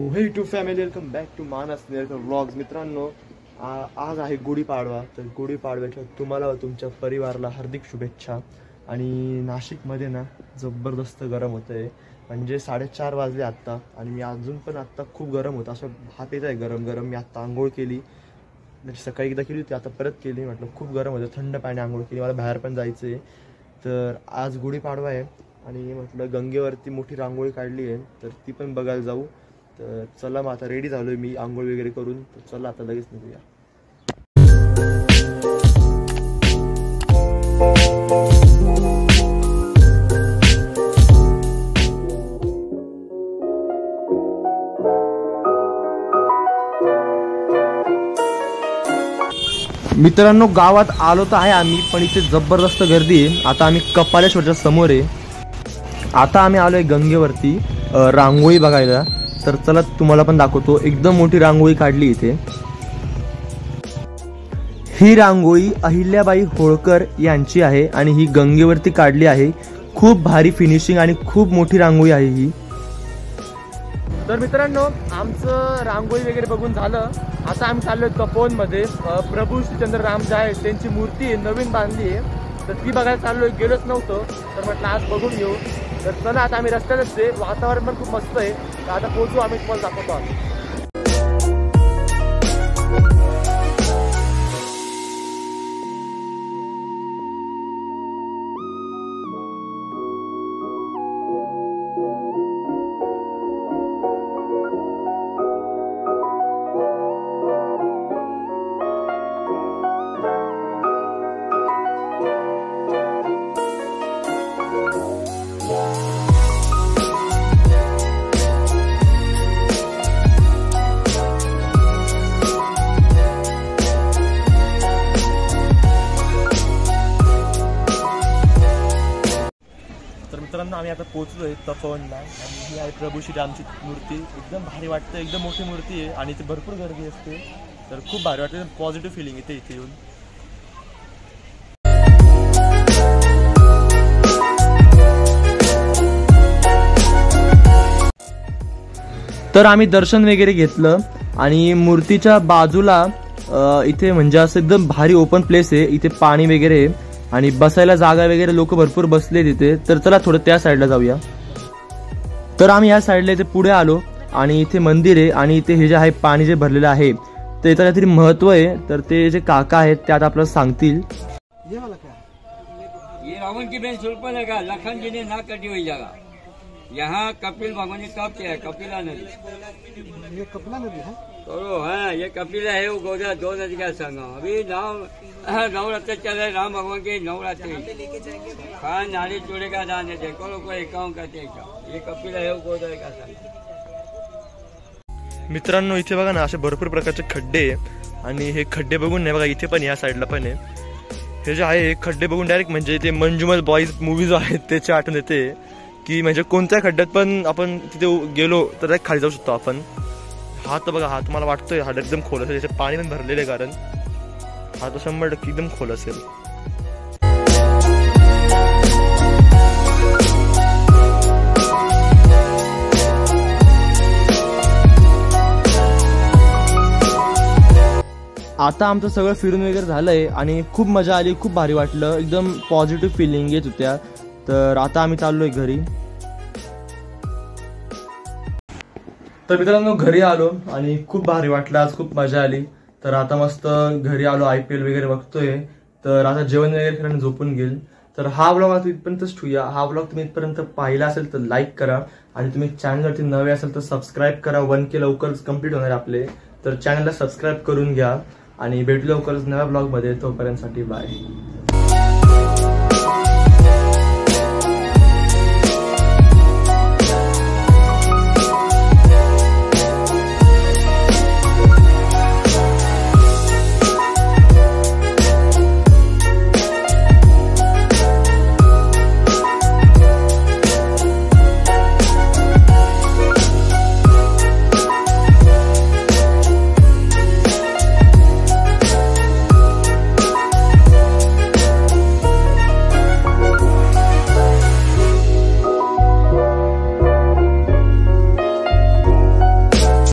हे YouTube family, welcome back to Manas Nerkar vlogs. मित्रांनो, आज आहे गुढीपाडवा. तर गुढीपाडव्याच्या तुम्हाला व तुमच्या परिवाराला हार्दिक शुभेच्छा. आणि नाशिकमध्ये ना जबरदस्त गरम होतं आहे. म्हणजे 4:30 वाजले आत्ता आणि मी अजून पण आत्ता खूप गरम होतं. असं हात येत आहे गरम गरम. मी आत्ता आंघोळ केली, म्हणजे सकाळी एकदा केली होती, आता परत केली. म्हटलं खूप गरम होतं, थंड पाणी आंघोळ केली. मला बाहेर पण जायचं आहे. तर आज गुढीपाडवा आहे आणि म्हटलं गंगेवरती मोठी रांगोळी काढली आहे, तर ती पण बघायला जाऊ. तर चला मग आता रेडी झालोय मी आंघोळ वगैरे करून. तर चला आता लगेच निघूया. मित्रांनो, गावात आलो तर आहे आम्ही, पण इथे जबरदस्त गर्दी आहे. आता आम्ही कपालेश्वरच्या समोर आहे. आता आम्ही आलोय गंगेवरती रांगोळी बघायला. तर चला तुम्हाला पण दाखवतो. एकदम मोठी रांगोळी काढली इथे. ही रांगोळी अहिल्याबाई होळकर यांची आहे आणि ही गंगेवरती काढली आहे. खूप भारी फिनिशिंग आणि खूप मोठी रांगोळी आहे ही. तर मित्रांनो, आमचं रांगोळी वगैरे बघून झालं. आता आम्ही चाललोय कपोनमध्ये. प्रभू श्रीचंद्र राम जे आहे त्यांची मूर्ती नवीन बांधली आहे, तर ती बघायला चाललोय. गेलोच नव्हतं, तर म्हटलं आज बघून घेऊ. तर चला आता आम्ही रस्त्यातच आहे. वातावरण पण खूप मस्त आहे. तर आता पोहोचू, आम्ही तुम्हाला दाखवतो आम्ही. मित्रांनो, आम्ही आता पोहोचलोय तपोवनला आणि ही आहे प्रभू श्रीरामची मूर्ती. एकदम भारी वाटतं, एकदम मोठी मूर्ती आहे आणि इथे भरपूर गर्दी असते. तर खूप भारी वाटतं, पॉझिटिव्ह फिलिंग येते इथे येऊन. तर आम्ही दर्शन वगैरे घेतलं आणि मूर्तीच्या बाजूला इथे म्हणजे असं एकदम भारी ओपन प्लेस आहे. इथे पाणी वगैरे आहे आणि बसायला जागा वगैरे, लोक भरपूर बसले तिथे. तर चला थोडं त्या साईडला जाऊया. तर आम्ही या साईडला इथे पुढे आलो आणि इथे मंदिर आहे आणि इथे हे जे आहे पाणी जे भरलेलं आहे, तर याचं काहीतरी महत्व आहे. तर ते जे काका आहेत ते आता आपल्याला सांगतील. ये रावण की बहन शूर्पणखा लखन जी ने नाक कटी हुई जगह, यहाँ कपिल भगवान ने तप किया है. कपिला नदी, ये कपिला नदी है. तो हाँ, ये कपिला है, वो गोदा दो नदी का संगम. अभी नवरात्र चल रहे, राम भगवान के नवरात्रि. खान नारी चूड़े का दान देते, करो कोई एकाउंट का तेका. ये कपिला है, वो गोदा का संगम. मित्रांनो, इथे बघा ना, असे भरपूर प्रकारचे खड्डे आणि हे खड्डे बघून नाही बघा, इथे पण या साईडला पण आहे. हे जे आहे हे खड्डे बघून डायरेक्ट म्हणजे ते मंजुमल बॉईज मूवी जो आहे त्याची आठवण येते, की म्हणजे कोणत्या खड्ड्यात पण आपण तिथे गेलो तर खाली जाऊ शकतो आपण. हा तर बघा, हा तुम्हाला वाटतोय हा एकदम खोल असेल, त्याचे पाणी पण भरलेले, कारण हा तर 100% एकदम खोल असेल. आता आमचं सगळं फिरून वगैरे झालंय आणि खूप मजा आली, खूप भारी वाटलं, एकदम पॉझिटिव्ह फिलिंग येत होत्या. तर आता आम्ही चाललोय घरी. तर मित्रांनो, घरी आलो आणि खूप भारी वाटलं, आज खूप मजा आली. तर आता मस्त घरी आलो, IPL वगैरे बघतोय. तर आता जेवण वगैरे करून झोपून गेल. तर हा व्लॉग आता इथपर्यंतच ठेवूया. हा व्लॉग तुम्ही इथपर्यंत पाहिला असेल तर लाईक करा आणि तुम्ही चॅनलवरती नवे असेल तर सबस्क्राईब करा. 1K लवकरच कंप्लीट होणार आपले, तर चॅनलला सबस्क्राईब करून घ्या आणि भेटू लवकरच नव्या ब्लॉगमध्ये. तोपर्यंतसाठी बाय.